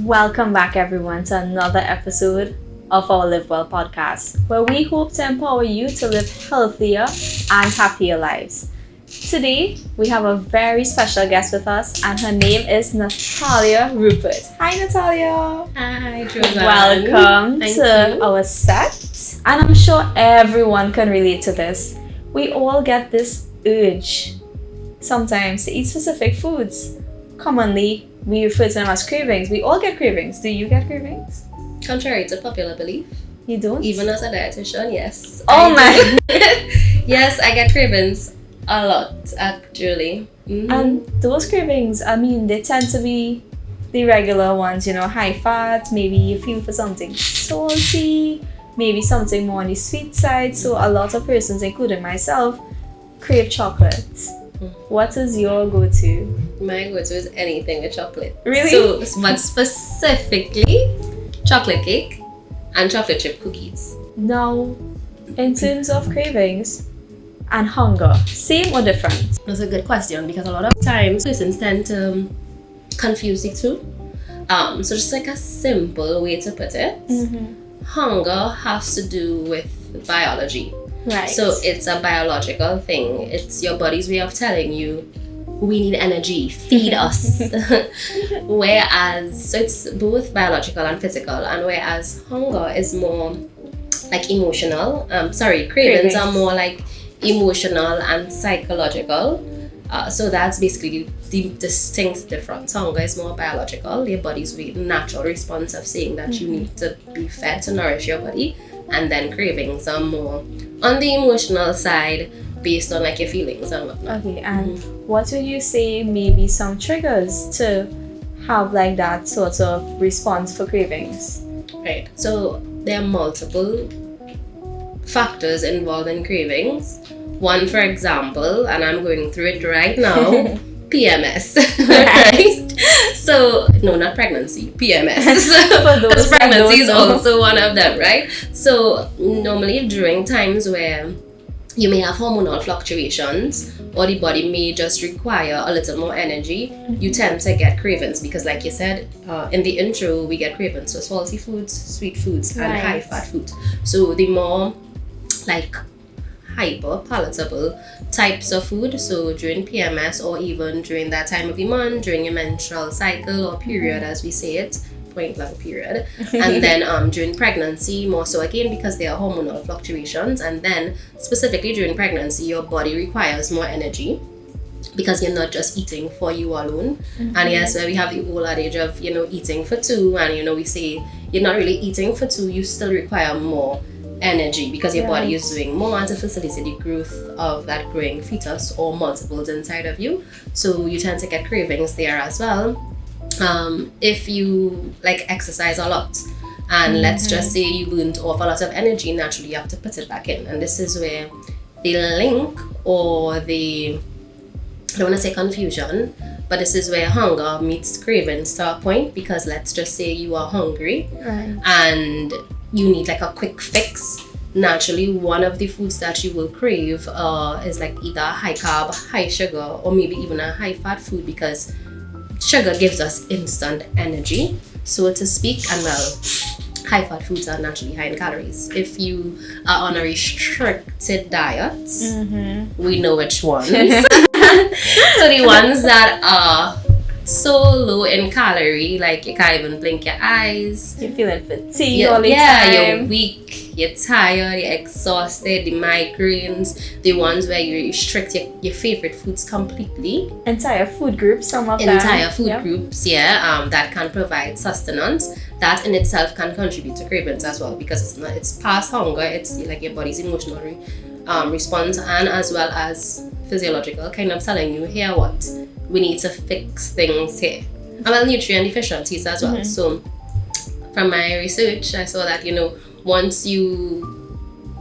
Welcome back, everyone, to another episode of our Live Well podcast, where we hope to empower you to live healthier and happier lives. Today, we have a very special guest with us, and her name is Nathalia Rupert. Hi, Nathalia. Hi, Joanne. Welcome to our set. And I'm sure everyone can relate to this. We all get this urge sometimes to eat specific foods. Commonly, we refer to them as cravings. We all get cravings. Do you get cravings? Contrary to popular belief, You don't? even as a dietitian, yes. Oh my! Yes, I get cravings a lot, actually. Mm-hmm. And those cravings, they tend to be the regular ones, high fat, maybe you feel for something salty, maybe something more on the sweet side. So a lot of persons, including myself, crave chocolate. What is your go-to? My go-to is anything with chocolate. Really? But specifically, chocolate cake and chocolate chip cookies. Now, in terms of cravings and hunger, same or different? That's a good question because a lot of times persons tend to confuse the two. So just like a simple way to put it, hunger has to do with biology. Right. So it's a biological thing. It's your body's way of telling you we need energy, feed us. Whereas, so it's both biological and physical, and whereas hunger is more like emotional. Cravings are more like emotional and psychological. So that's basically the distinct difference. Hunger is more biological, your body's natural response of saying that you need to be fed to nourish your body, and then cravings are more on the emotional side based on like your feelings and whatnot. Okay, and what would you say maybe some triggers to have like that sort of response for cravings? Right. So there are multiple factors involved in cravings. One, for example, and I'm going through it right now, PMS. Right? So, no, not pregnancy, PMS. Because pregnancy is also one of them, right? So, normally during times where you may have hormonal fluctuations or the body may just require a little more energy, you tend to get cravings because, like you said in the intro, we get cravings for salty foods, sweet foods, and high fat foods. So, the more like hyper palatable types of food, so during PMS or even during that time of the month, during your menstrual cycle or period as we say it, point blank period, and then during pregnancy more so again because there are hormonal fluctuations, and then specifically during pregnancy your body requires more energy because you're not just eating for you alone. And yes, where we have the old adage of eating for two, and we say you're not really eating for two, you still require more energy because your body is doing more to facilitate the growth of that growing fetus or multiples inside of you. So you tend to get cravings there as well. If you like exercise a lot and let's just say you burnt off a lot of energy, naturally you have to put it back in, and this is where the link or the, I don't want to say confusion, but this is where hunger meets cravings to a point, because let's just say you are hungry and you need like a quick fix. Naturally, one of the foods that you will crave is like either high carb, high sugar, or maybe even a high fat food, because sugar gives us instant energy, so to speak, and high fat foods are naturally high in calories. If you are on a restricted diet, we know which ones. So the ones that are so low in calorie, like you can't even blink your eyes, you're feeling fatigued all the time, you're weak, you're tired, you're exhausted, the migraines, the ones where you restrict your favorite foods completely, entire food groups, groups that can provide sustenance, that in itself can contribute to cravings as well, because it's past hunger, it's like your body's emotional response, and as well as physiological, kind of telling you, here what we need to fix things here, and nutrient deficiencies as well. So from my research I saw that once you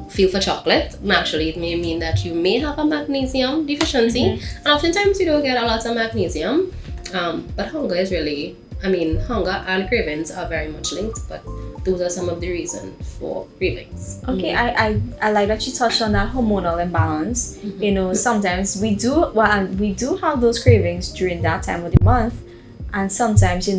feel for chocolate, naturally it may mean that you may have a magnesium deficiency, and oftentimes you don't get a lot of magnesium, but hunger is really, hunger and cravings are very much linked, but those are some of the reasons for cravings. Okay, I like that you touched on that hormonal imbalance. Sometimes we do have those cravings during that time of the month, and sometimes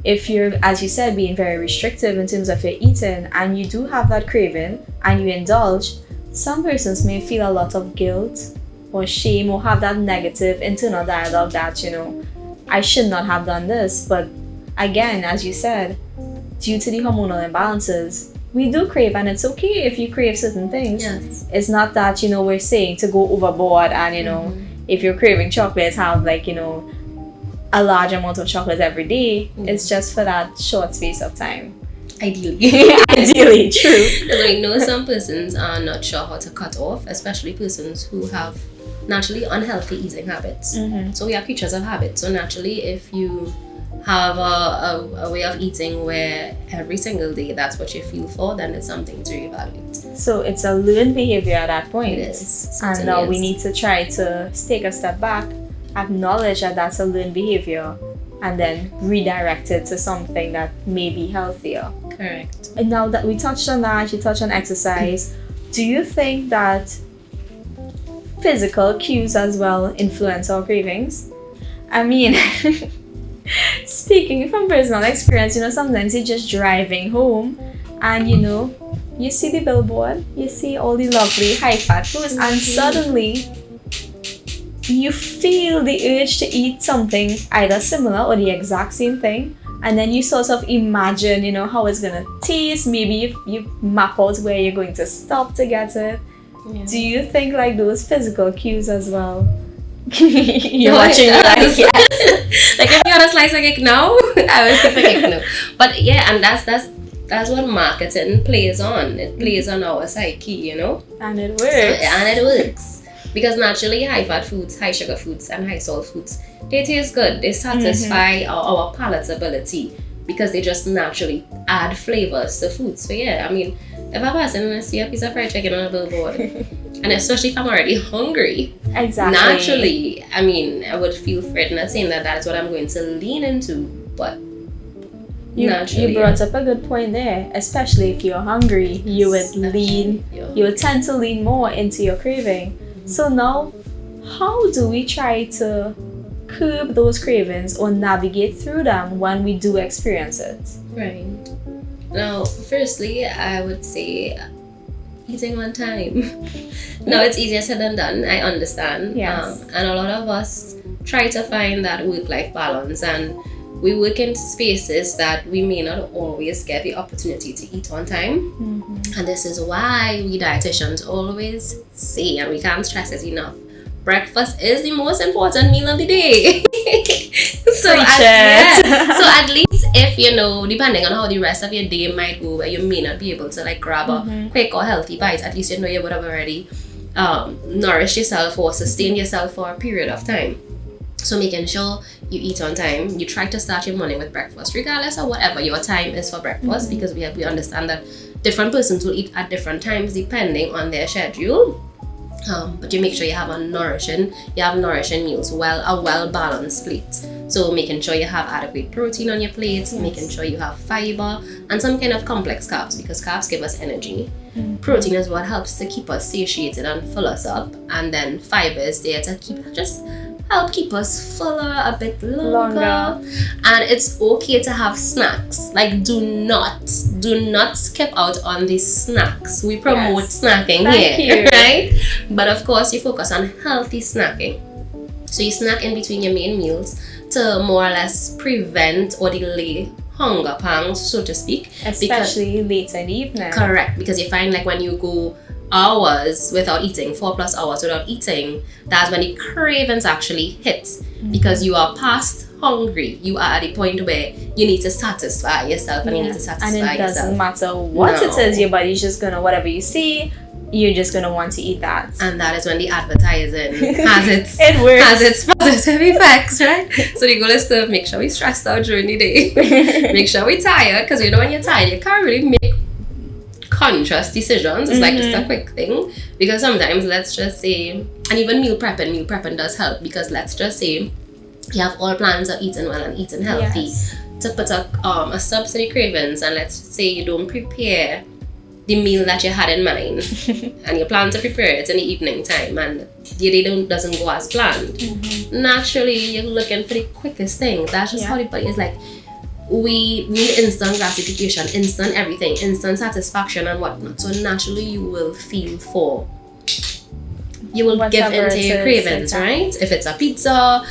if you're, as you said, being very restrictive in terms of your eating and you do have that craving and you indulge, some persons may feel a lot of guilt or shame or have that negative internal dialogue that, I should not have done this. But again, as you said, due to the hormonal imbalances, we do crave, and it's okay if you crave certain things. Yes. It's not that, we're saying to go overboard and, if you're craving chocolates, have a large amount of chocolate every day. It's just for that short space of time. Ideally. Ideally, true. Because I know some persons are not sure how to cut off, especially persons who have naturally unhealthy eating habits. So we are creatures of habit. So naturally, if you have a way of eating where every single day that's what you feel for, then it's something to reevaluate. So it's a learned behavior at that point. It is. And now we need to try to take a step back, acknowledge that that's a learned behavior, and then redirect it to something that may be healthier. Correct. And now that we touched on that, you touched on exercise, do you think that physical cues as well influence our cravings? I mean, speaking from personal experience, sometimes you're just driving home and you see the billboard, you see all the lovely high-fat foods, and suddenly you feel the urge to eat something either similar or the exact same thing, and then you sort of imagine, how it's gonna taste. Maybe you map out where you're going to stop to get it. Yeah. Do you think those physical cues as well? You're watching me like, yes. Like if you had a slice of cake now, I would keep a cake now. But yeah, and that's what marketing plays on. It plays on our psyche, And it works. And it works. Because naturally, high-fat foods, high-sugar foods, and high-salt foods, they taste good. They satisfy our palatability because they just naturally add flavors to food. So yeah, I mean, if a person see a piece of fried chicken on a billboard, and especially if I'm already hungry, exactly, naturally, I mean, I would feel threatened at saying that is what I'm going to lean into. But naturally, you brought up a good point there. Especially if you're hungry, you would tend to lean more into your craving. So now, how do we try to curb those cravings or navigate through them when we do experience it? Right. Now, firstly, I would say eating on time. Now, it's easier said than done, I understand. Yes. And a lot of us try to find that work-life balance, and we work in spaces that we may not always get the opportunity to eat on time. And this is why we dietitians always say, and we can't stress it enough, breakfast is the most important meal of the day. So at least if depending on how the rest of your day might go, where you may not be able to grab a quick or healthy bite, at least you would have already nourished yourself or sustained yourself for a period of time. So making sure you eat on time, you try to start your morning with breakfast, regardless of whatever your time is for breakfast, because we understand that different persons will eat at different times depending on their schedule. But you make sure you have nourishing meals, a well-balanced plate. So making sure you have adequate protein on your plate, making sure you have fiber and some kind of complex carbs, because carbs give us energy. Protein is what helps to keep us satiated and fill us up, and then fiber is there to help keep us fuller a bit longer. And it's okay to have snacks. Do not skip out on these snacks. We promote snacking here, right? But of course, you focus on healthy snacking. So you snack in between your main meals to more or less prevent or delay hunger pangs, so to speak. Especially late in the evening. Correct, because you find when you go hours without eating, 4+ hours without eating, that's when the cravings actually hit, because you are past hungry. You are at the point where you need to satisfy yourself, and you need to satisfy yourself. And it doesn't matter what it is, your body's just gonna, whatever you see, you're just gonna want to eat that. And that is when the advertising has its positive effects, right? So the goal is to make sure we stressed out during the day, make sure we're tired, because when you're tired, you can't really make conscious decisions. It's just a quick thing, because sometimes, let's just say, and even meal prepping does help, because let's just say you have all plans of eating well and eating healthy, to put a stop to the cravings, and let's say you don't prepare the meal that you had in mind and you plan to prepare it in the evening time, and your day doesn't go as planned. Naturally, you're looking for the quickest thing. That's just how the body is we need instant gratification, instant everything, instant satisfaction and whatnot. So naturally you will give into your cravings, right? If it's a pizza,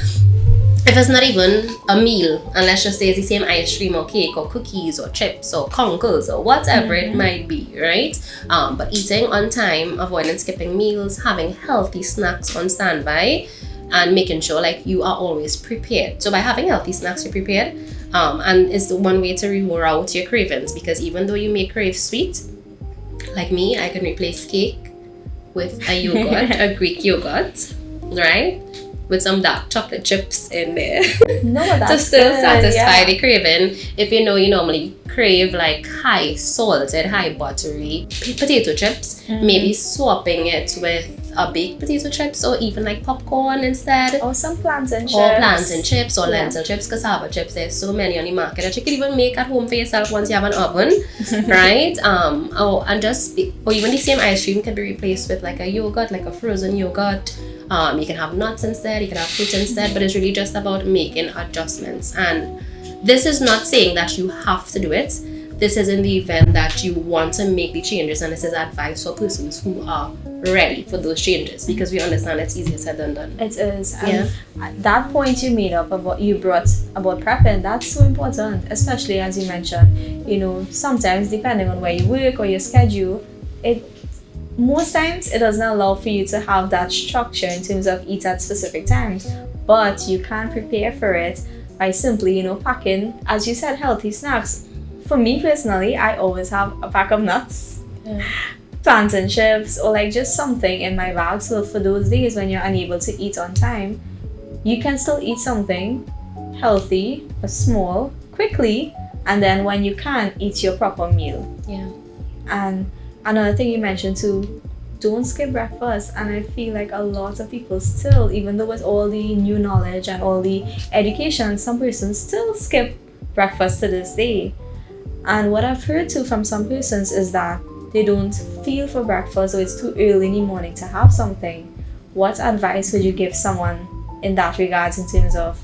if it's not even a meal, and let's just say it's the same ice cream or cake or cookies or chips or conkles or whatever it might be, right? But eating on time, avoiding skipping meals, having healthy snacks on standby, and making sure like you are always prepared. So by having healthy snacks, you're prepared, and it's the one way to reroute your cravings, because even though you may crave sweet, like me, I can replace cake with a yogurt, a Greek yogurt, right? With some dark chocolate chips in there. No, that's to still satisfy yeah. the craving. If you know you normally crave like high salted, high buttery potato chips, maybe swapping it with a baked potato chips, or even like popcorn instead. Or some plantain chips. Or plantain chips or lentil chips, cassava chips. There's so many on the market that you can even make at home for yourself once you have an oven, right? Or even the same ice cream can be replaced with like a yogurt, like a frozen yogurt. You can have nuts instead, you can have fruit instead, but it's really just about making adjustments. And this is not saying that you have to do it. This is in the event that you want to make the changes, and this is advice for persons who are ready for those changes, because we understand it's easier said than done. It is. That point you made up about prepping, that's so important, especially as you mentioned, sometimes depending on where you work or your schedule, most times it doesn't allow for you to have that structure in terms of eat at specific times, but you can prepare for it by simply, packing, as you said, healthy snacks. For me personally, I always have a pack of nuts, plantain chips, or like just something in my bag. So for those days when you're unable to eat on time, you can still eat something healthy, or small, quickly, and then when you can, eat your proper meal. Yeah. And another thing you mentioned too, don't skip breakfast. And I feel like a lot of people still, even though with all the new knowledge and all the education, some persons still skip breakfast to this day. And what I've heard too from some persons is that they don't feel for breakfast, or it's too early in the morning to have something. What advice would you give someone in that regards, in terms of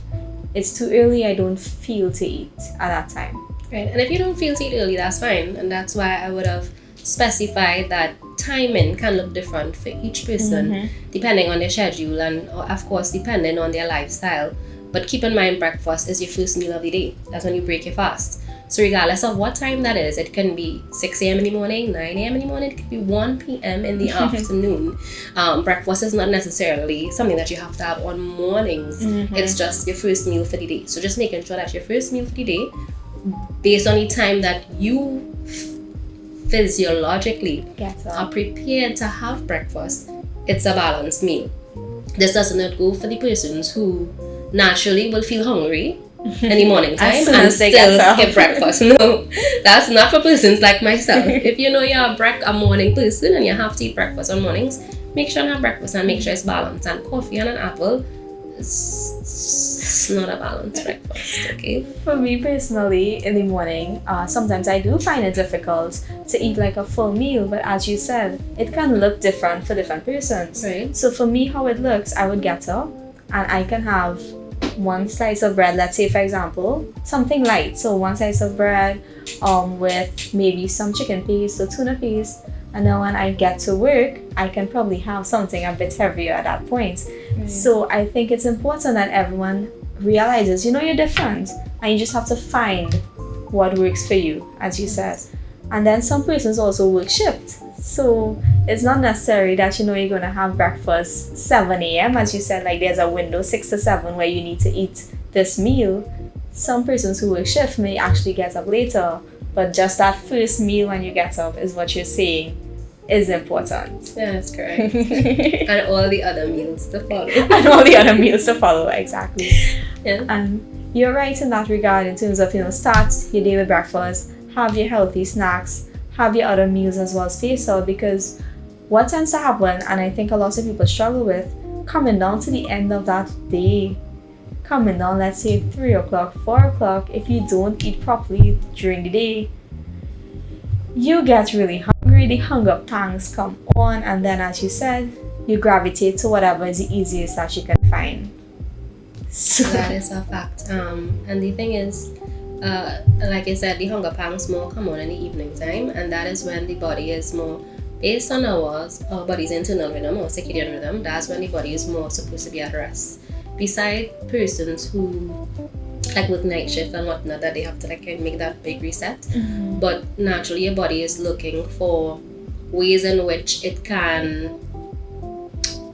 it's too early, I don't feel to eat at that time? Right, and if you don't feel to eat early, that's fine. And that's why I would have specified that timing can look different for each person, depending on their schedule and of course depending on their lifestyle. But keep in mind, breakfast is your first meal of the day. That's when you break your fast. So regardless of what time that is, it can be 6 a.m. in the morning, 9 a.m. in the morning, it could be 1 p.m. in the afternoon. Breakfast is not necessarily something that you have to have on mornings. It's just your first meal for the day. So just making sure that your first meal for the day, based on the time that you physiologically are prepared to have breakfast, it's a balanced meal. This does not go for the persons who naturally will feel hungry in the morning time and still skip breakfast. No, that's not for persons like myself. If you know you're a morning person and you have to eat breakfast on mornings, make sure you have breakfast and make sure it's balanced. And coffee and an apple is not a balanced breakfast, okay? For me personally, in the morning, sometimes I do find it difficult to eat like a full meal, but as you said, it can look different for different persons. Right. So for me, how it looks, I would get up and I can have one slice of bread, let's say for example, something light. So one slice of bread with maybe some chicken paste or tuna paste. And then when I get to work, I can probably have something a bit heavier at that point. Right. So I think it's important that everyone realizes, you're different. And you just have to find what works for you, as you said. And then some persons also work shift. So it's not necessary that you're going to have breakfast 7 a.m. as you said, like there's a window 6 to 7 where you need to eat this meal. Some persons who work shift may actually get up later, but just that first meal when you get up is what you're saying is important. Yeah, that's correct. And all the other meals to follow. Exactly. Yeah. And you're right in that regard, in terms of, start your day with breakfast, have your healthy snacks, have your other meals as well spaced out, because what tends to happen, and I think a lot of people struggle with, coming down to the end of that day, coming down, let's say 3 o'clock, 4 o'clock, if you don't eat properly during the day, you get really hungry, the hunger pangs come on, and then as you said, you gravitate to whatever is the easiest that you can find. So that is a fact. And the thing is, like I said, the hunger pangs more come on in the evening time, and that is when the body is more based on our body's internal rhythm or circadian rhythm. That's when the body is more supposed to be at rest. Beside persons who like with night shift and whatnot, that they have to like make that big reset. But naturally your body is looking for ways in which it can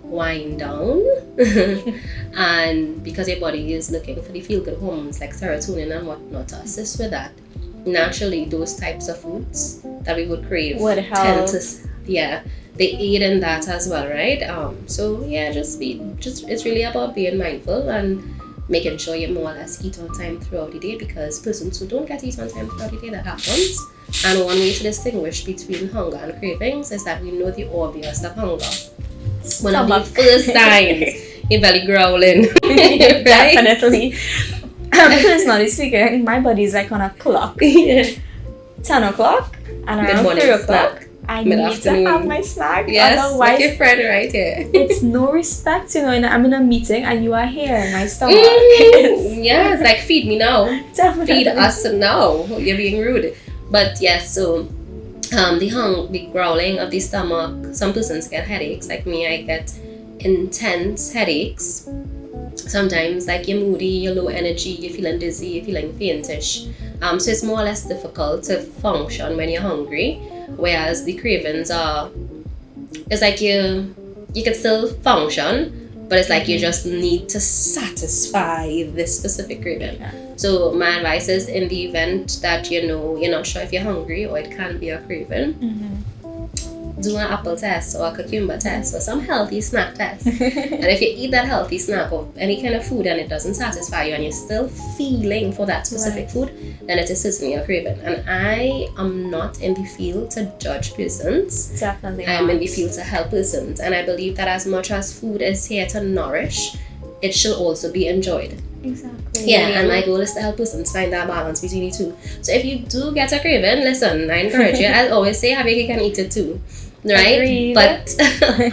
wind down and because your body is looking for the feel-good hormones like serotonin and whatnot to assist with that, naturally those types of foods that we would crave would help. They aid in that as well, right? So yeah, it's really about being mindful and making sure you more or less eat on time throughout the day, because persons who don't get to eat on time throughout the day, that happens. And one way to distinguish between hunger and cravings is that we know the obvious of hunger. One of the first signs, your belly growling. Right? Definitely. Personally speaking, my body's like on a clock. 10 o'clock and around 3 o'clock. I need to have my snack. Yes, otherwise, like your friend right here. It's no respect, and I'm in a meeting and you are here in my stomach. Yeah, it's like feed me now. Definitely. Feed us now. You're being rude. But yes, so the growling of the stomach. Some persons get headaches. Like me, I get intense headaches. Sometimes like you're moody, you're low energy, you're feeling dizzy, you're feeling faintish. So it's more or less difficult to function when you're hungry. Whereas the cravings it's like you can still function, but it's like you just need to satisfy this specific craving. Yeah. So my advice is, in the event that you're not sure if you're hungry or it can be a craving, do an apple test or a cucumber test or some healthy snack test. And if you eat that healthy snack or any kind of food and it doesn't satisfy you and you're still feeling for that specific food, then it is certainly a craving. And I am not in the field to judge persons. Definitely. I am in the field to help persons. And I believe that as much as food is here to nourish, it should also be enjoyed. Exactly. Yeah, and my goal is to help persons find that balance between the two. So if you do get a craving, listen, I encourage you. I always say, have your cake and eat it too. Right? Agreed. But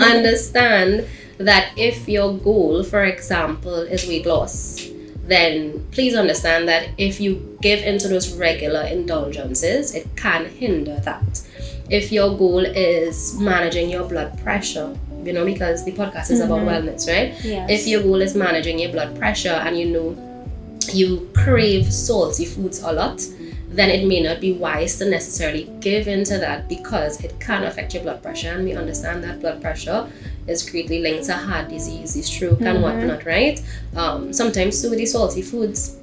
understand that if your goal, for example, is weight loss, then please understand that if you give into those regular indulgences, it can hinder that. If your goal is managing your blood pressure, because the podcast is about wellness, right? Yes. If your goal is managing your blood pressure and you crave salty foods a lot, then it may not be wise to necessarily give into that, because it can affect your blood pressure. And we understand that blood pressure is greatly linked to heart disease, the stroke and whatnot, right? Sometimes too with the salty foods,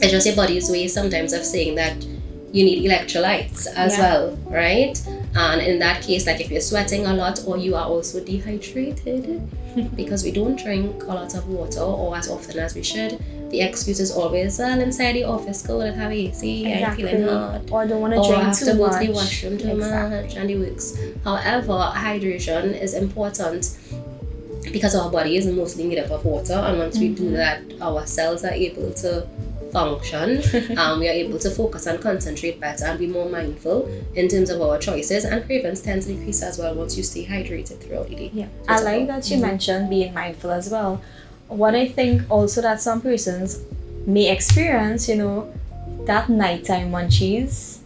it's just your body's way sometimes of saying that you need electrolytes as well, right? And in that case, like if you're sweating a lot or you are also dehydrated because we don't drink a lot of water or as often as we should, the excuse is always, well, inside the office, go and have AC, I'm feeling hot, or don't want to or drink I have too to go much. to the washroom too much, and it works. However, hydration is important because our body is mostly made up of water, and once we do that, our cells are able to function. We are able to focus and concentrate better and be more mindful in terms of our choices, and cravings tend to decrease as well once you stay hydrated throughout the day. Yeah, I like that you mentioned being mindful as well. What I think also that some persons may experience, that nighttime munchies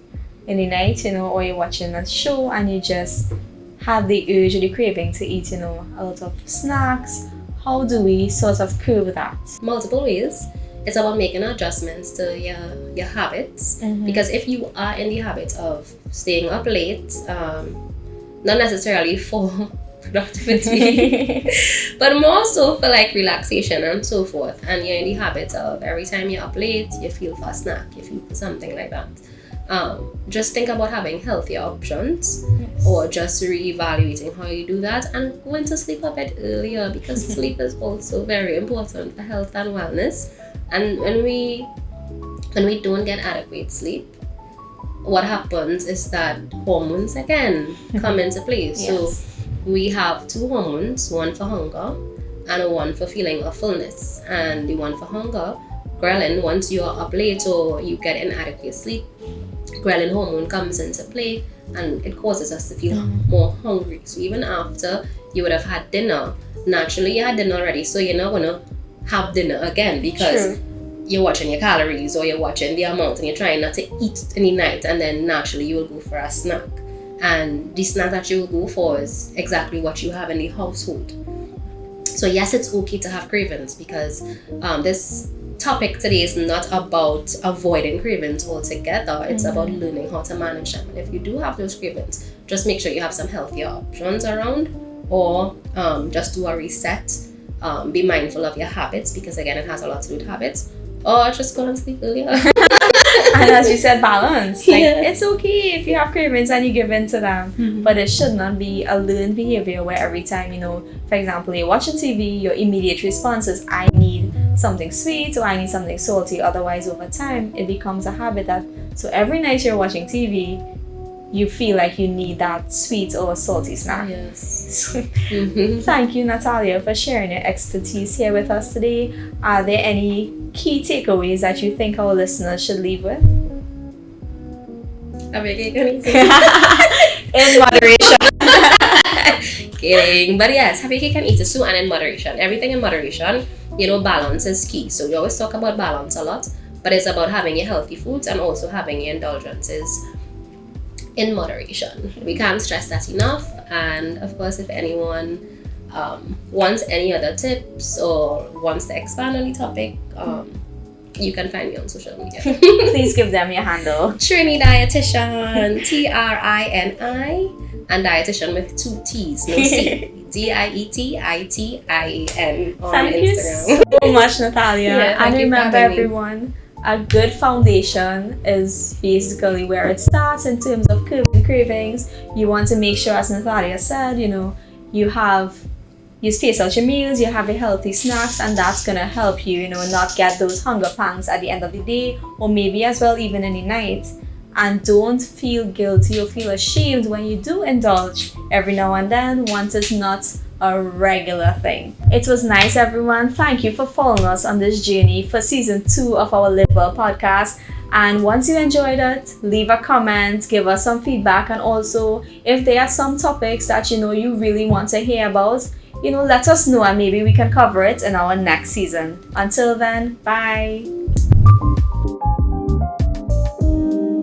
in the night, or you're watching a show and you just have the urge or the craving to eat, a lot of snacks. How do we sort of curb that? Multiple ways. It's about making adjustments to your habits, because if you are in the habit of staying up late, not necessarily for productivity but more so for like relaxation and so forth, and you're in the habit of every time you're up late you feel for a snack, you feel for something like that, just think about having healthier options, or just reevaluating how you do that and going to sleep a bit earlier, because sleep is also very important for health and wellness. And when we don't get adequate sleep, what happens is that hormones again come into play. So we have two hormones, one for hunger and one for feeling of fullness. And the one for hunger, ghrelin, once you're up late or you get inadequate sleep, ghrelin hormone comes into play and it causes us to feel more hungry. So even after you would have had dinner, naturally you had dinner already, so you're not going to have dinner again, because you're watching your calories or you're watching the amount and you're trying not to eat in the night, and then naturally you will go for a snack. And the snack that you will go for is exactly what you have in the household. So yes, it's okay to have cravings, because this topic today is not about avoiding cravings altogether. It's about learning how to manage them. And if you do have those cravings, just make sure you have some healthier options around, or just do a reset. Be mindful of your habits, because again, it has a lot to do with habits. Or just go and sleep earlier. And as you said, balance. Like, Yeah. it's okay if you have cravings and you give in to them, but it should not be a learned behavior where every time, for example, you're watching TV, your immediate response is, I need something sweet or I need something salty. Otherwise, over time, it becomes a habit that, so every night you're watching TV, you feel like you need that sweet or salty snack. Yes. Thank you, Nathalia, for sharing your expertise here with us today. Are there any key takeaways that you think our listeners should leave with? Have a cake and eat it. In moderation. Kidding. But yes, have your cake and eat it too, and in moderation. Everything in moderation. Balance is key. So we always talk about balance a lot, but it's about having your healthy foods and also having your indulgences in moderation. We can't stress that enough. And of course, if anyone wants any other tips or wants to expand on the topic, you can find me on social media. Please give them your handle. Trini Dietitian, TRINI, and dietitian with 2 T's, no C. DIETITIAN on Thank Instagram. you so much, Nathalia. Yeah, and thank you for remember, having me. everyone, a good foundation is basically where it starts in terms of curbing cravings. You want to make sure, as Nathalia said, you space out your meals, you have your healthy snacks, and that's gonna help you, not get those hunger pangs at the end of the day, or maybe as well even in the night. And don't feel guilty or feel ashamed when you do indulge every now and then, once it's not a regular thing. It was nice, everyone. Thank you for following us on this journey for season 2 of our Live Well podcast. And once you enjoyed it, leave a comment, give us some feedback, and also if there are some topics that you really want to hear about, let us know, and maybe we can cover it in our next season. Until then, bye.